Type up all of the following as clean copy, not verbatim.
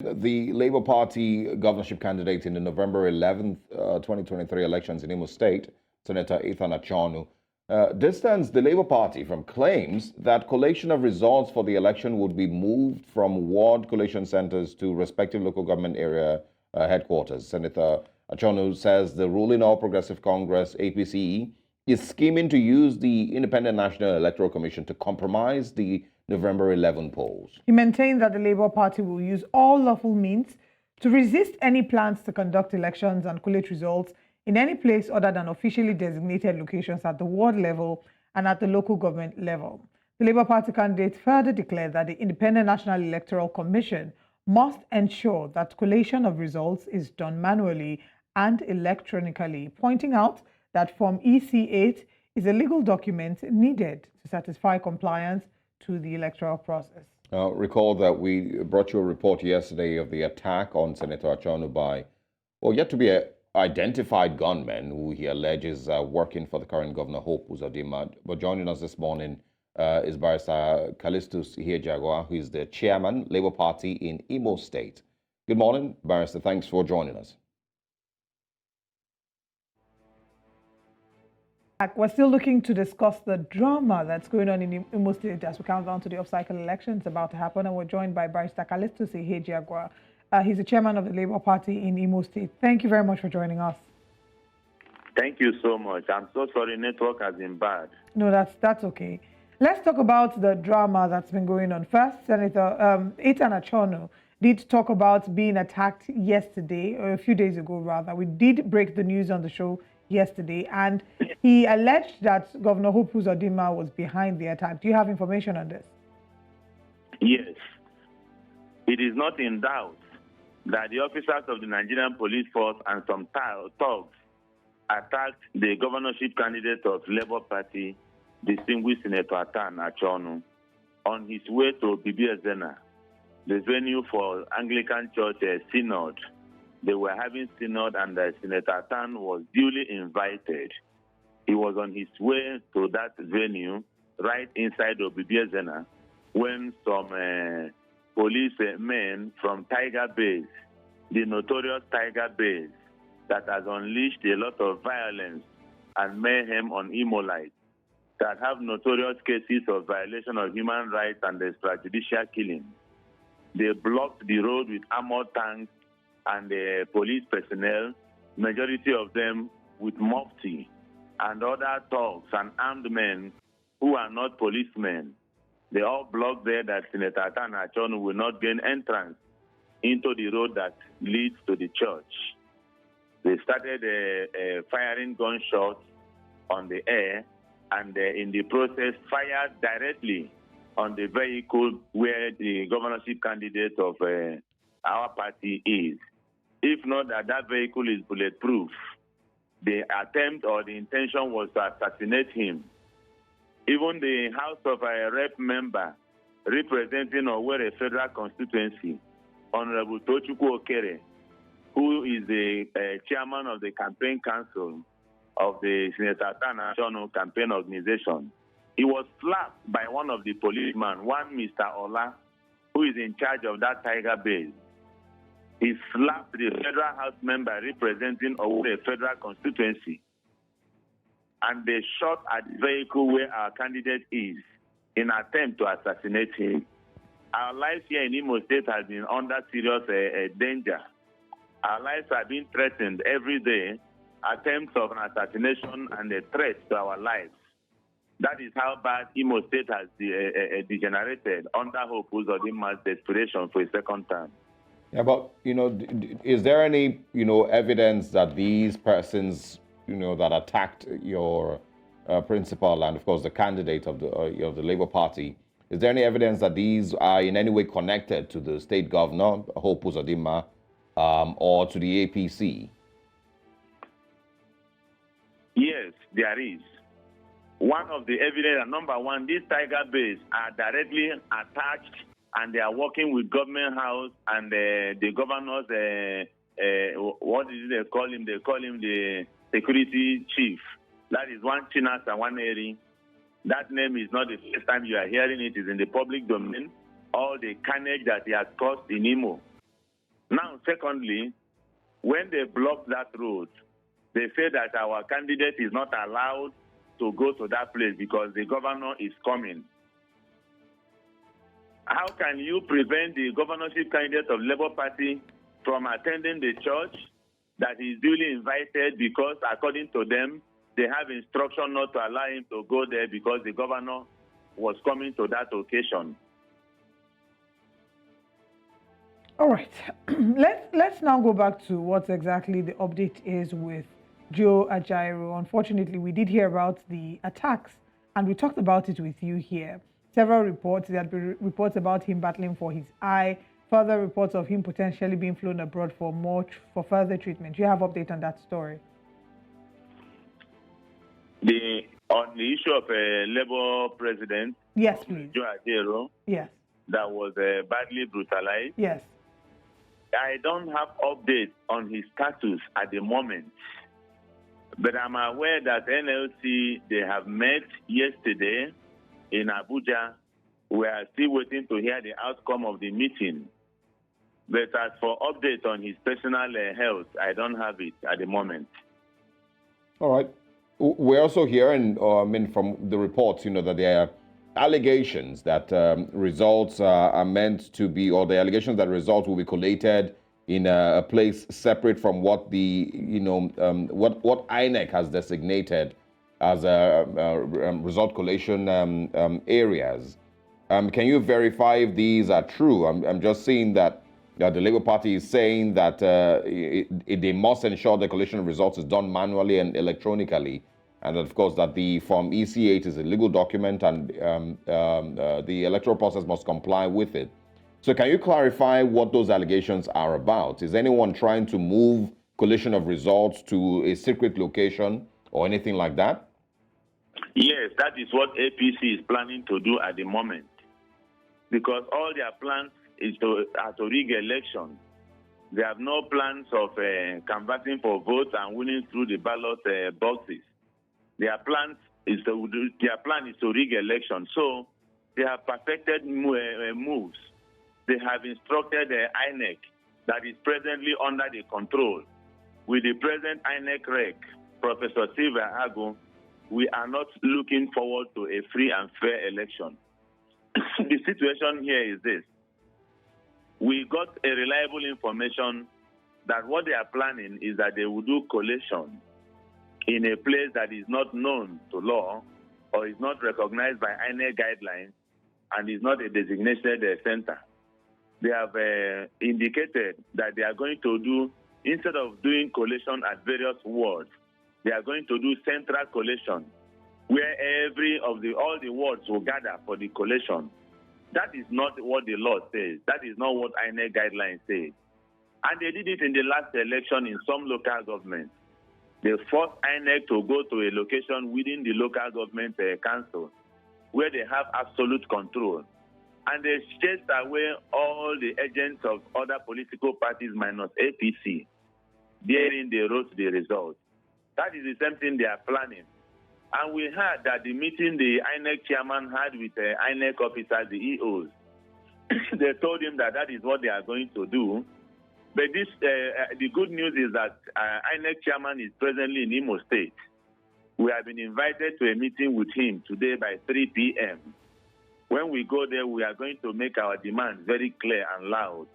The Labour Party governorship candidate in the November 11th, 2023 elections in Imo State, Senator Athan Achonu, distanced the Labour Party from claims that collation of results for the election would be moved from ward collation centers to respective local government area headquarters. Senator Achonu says the ruling All Progressive Congress, APC, is scheming to use the Independent National Electoral Commission to compromise the November 11 polls. He maintained that the Labour Party will use all lawful means to resist any plans to conduct elections and collate results in any place other than officially designated locations at the ward level and at the local government level. The Labour Party candidate further declared that the Independent National Electoral Commission must ensure that collation of results is done manually and electronically, pointing out that Form EC8 is a legal document needed to satisfy compliance to the electoral process. Recall that we brought you a report yesterday of the attack on Senator Achonu by, well, yet to be identified gunmen who he alleges are working for the current governor, Hope Uzodinma. But joining us this morning is Barrister Calistus Ihejiagwa, who is the chairman, Labour Party in Imo State. Good morning, Barrister. Thanks for joining us. We're still looking to discuss the drama that's going on in Imo State as we count down to the off-cycle elections about to happen, and we're joined by Barrister Calistus Ihejiagwa. He's the chairman of the Labour Party in Imo State. Thank you very much for joining us. Thank you so much. I'm so sorry, network has been bad. No, that's okay. Let's talk about the drama that's been going on. First, Senator Athan Achonu did talk about being attacked yesterday, or a few days ago rather. We did break the news on the show yesterday, and he alleged that Governor Hope Uzodinma was behind the attack. Do you have information on this? Yes. It is not in doubt that the officers of the Nigerian police force and some thugs attacked the governorship candidate of Labour Party, distinguished Senator Athan Achonu, on his way to Bibiazena, the venue for Anglican Church Synod. They were having synod, and Senator Athan was duly invited. He was on his way to that venue, right inside Bibiazena, when some policemen from tigerbase, the notorious tigerbase that has unleashed a lot of violence and mayhem on Imolites, that have notorious cases of violation of human rights and extrajudicial killing. They blocked the road with armored tanks and police personnel, majority of them with mufti and other thugs and armed men who are not policemen. They all blocked there that Senator Athan Achonu will not gain entrance into the road that leads to the church. They started firing gunshots on the air, and in the process fired directly on the vehicle where the governorship candidate of our party is. If not that vehicle is bulletproof, the attempt or the intention was to assassinate him. Even the House of a Rep member representing Owerri Federal Constituency, Honorable Tochukwu Okere, who is the chairman of the campaign council of the Senator Athan Achonu campaign organization, he was slapped by one of the policemen, one Mr. Ola, who is in charge of that tiger base. He slapped the federal house member representing Owerri Federal Constituency, and they shot at the vehicle where our candidate is in an attempt to assassinate him. Our lives here in Imo State has been under serious danger. Our lives are being threatened every day, attempts of an assassination and a threat to our lives. That is how bad Imo State has degenerated under Hope Uzodinma's desperation for a second term. Yeah, but, is there any, evidence that these persons, that attacked your principal and, of course, the candidate of the Labour Party, is there any evidence that these are in any way connected to the state governor, Hope Uzodinma, or to the APC? Yes, there is. One of the evidence, number one, these tiger base are directly attached, and they are working with government house and the governor's, what is it they call him? They call him the security chief. That is one Chinas and one Eri. That name is not the first time you are hearing it. It is in the public domain. All the carnage that he has caused in Imo. secondly, when they blocked that road, they say that our candidate is not allowed to go to that place because the governor is coming. How can you prevent the governorship candidate of Labour Party from attending the church that is duly invited because, according to them, they have instruction not to allow him to go there because the governor was coming to that occasion? All right, let's now go back to what exactly the update is with Joe Ajaero. Unfortunately, we did hear about the attacks, and we talked about it with you here. Several reports, there had been reports about him battling for his eye, further reports of him potentially being flown abroad for further treatment. Do you have update on that story? On the issue of a Labour president, yes, please. Joe Ajaero, yes, that was badly brutalized. Yes. I don't have updates on his status at the moment, but I'm aware that NLC, they have met yesterday in Abuja. We are still waiting to hear the outcome of the meeting. But as for updates on his personal health, I don't have it at the moment. All right. We're also hearing, from the reports, that there are allegations that results are meant to be, or the allegations that results will be collated in a place separate from what the, what INEC has designated as result collation areas. Can you verify if these are true? I'm just seeing that the Labour Party is saying that they must ensure the collation of results is done manually and electronically. And of course, that the Form EC8 is a legal document and the electoral process must comply with it. So can you clarify what those allegations are about? Is anyone trying to move collation of results to a secret location or anything like that? Yes, that is what APC is planning to do at the moment. Because all their plans is to rig election. They have no plans of canvassing for votes and winning through the ballot boxes. Their plan is to rig election. So they have perfected moves. They have instructed the INEC that is presently under the control. With the present INEC rec, Professor Silva Agu, we are not looking forward to a free and fair election. The situation here is this. We got a reliable information that what they are planning is that they will do collation in a place that is not known to law or is not recognized by INEC guidelines and is not a designated center. They have indicated that they are going to do, instead of doing collation at various wards, they are going to do central collation, where all the wards will gather for the collation. That is not what the law says. That is not what INEC guidelines say. And they did it in the last election in some local governments. They forced INEC to go to a location within the local government council where they have absolute control. And they chased away all the agents of other political parties minus APC, daring they wrote the results. That is the same thing they are planning. And we heard that the meeting the INEC chairman had with the INEC officers, the EOs, they told him that is what they are going to do. But the good news is that INEC chairman is presently in Imo State. We have been invited to a meeting with him today by 3 p.m. When we go there, we are going to make our demands very clear and loud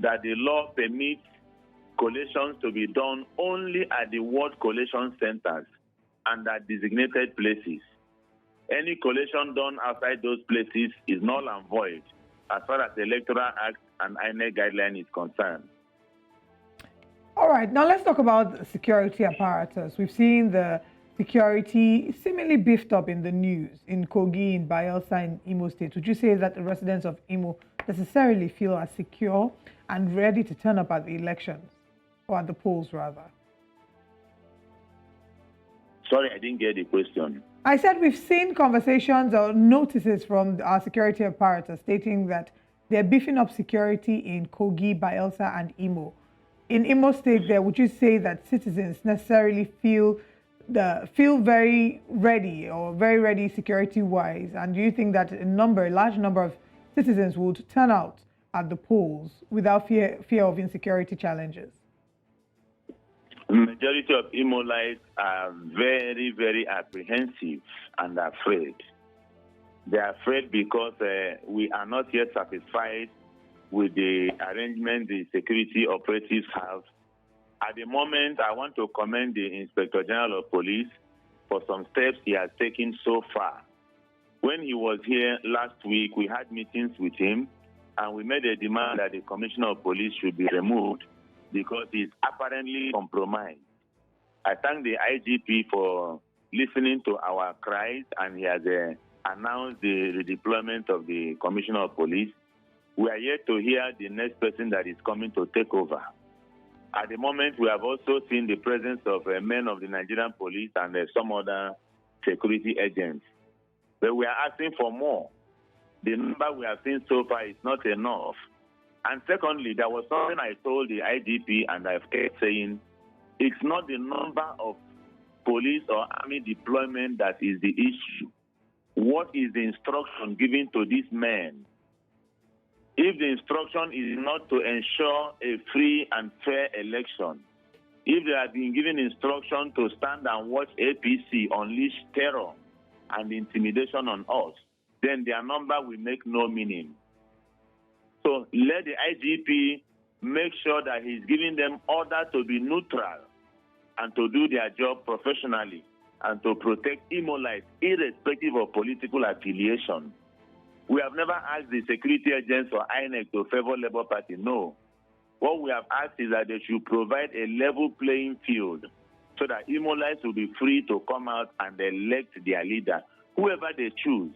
that the law permits collations to be done only at the ward collation centers and at designated places. Any collation done outside those places is null and void as far as the Electoral Act and INEC guideline is concerned. All right, now let's talk about the security apparatus. We've seen the security seemingly beefed up in the news in Kogi, in Bayelsa, in Imo State. Would you say that the residents of Imo necessarily feel as secure and ready to turn up at the elections, or at the polls rather? Sorry, I didn't get the question. I said we've seen conversations or notices from our security apparatus stating that they're beefing up security in Kogi, Bayelsa, and Imo. In Imo State, there, would you say that citizens necessarily feel very ready or very ready security-wise? And do you think that a large number of citizens would turn out at the polls without fear of insecurity challenges? The majority of Imolites are very, very apprehensive and afraid. They are afraid because we are not yet satisfied with the arrangement the security operatives have. At the moment, I want to commend the Inspector General of Police for some steps he has taken so far. When he was here last week, we had meetings with him, and we made a demand that the Commissioner of Police should be removed because he's apparently compromised. I thank the IGP for listening to our cries, and he has announced the redeployment of the Commissioner of Police. We are yet to hear the next person that is coming to take over. At the moment, we have also seen the presence of men of the Nigerian police and some other security agents. But we are asking for more. The number we have seen so far is not enough. And secondly, there was something I told the IGP, and I've kept saying, it's not the number of police or army deployment that is the issue. What is the instruction given to these men? If the instruction is not to ensure a free and fair election, if they have been given instruction to stand and watch APC unleash terror and intimidation on us, then their number will make no meaning. So let the IGP make sure that he's giving them order to be neutral and to do their job professionally and to protect Imolites irrespective of political affiliation. We have never asked the security agents or INEC to favor Labour Party, no. What we have asked is that they should provide a level playing field so that Imolites will be free to come out and elect their leader, whoever they choose.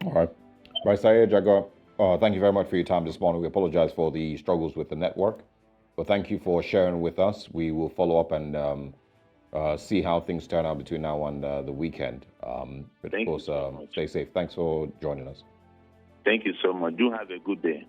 All right. Calistus Ihejiagwa, thank you very much for your time this morning. We apologize for the struggles with the network, but thank you for sharing with us. We will follow up and see how things turn out between now and the weekend. But of course, stay safe. Thanks for joining us. Thank you so much. Do have a good day.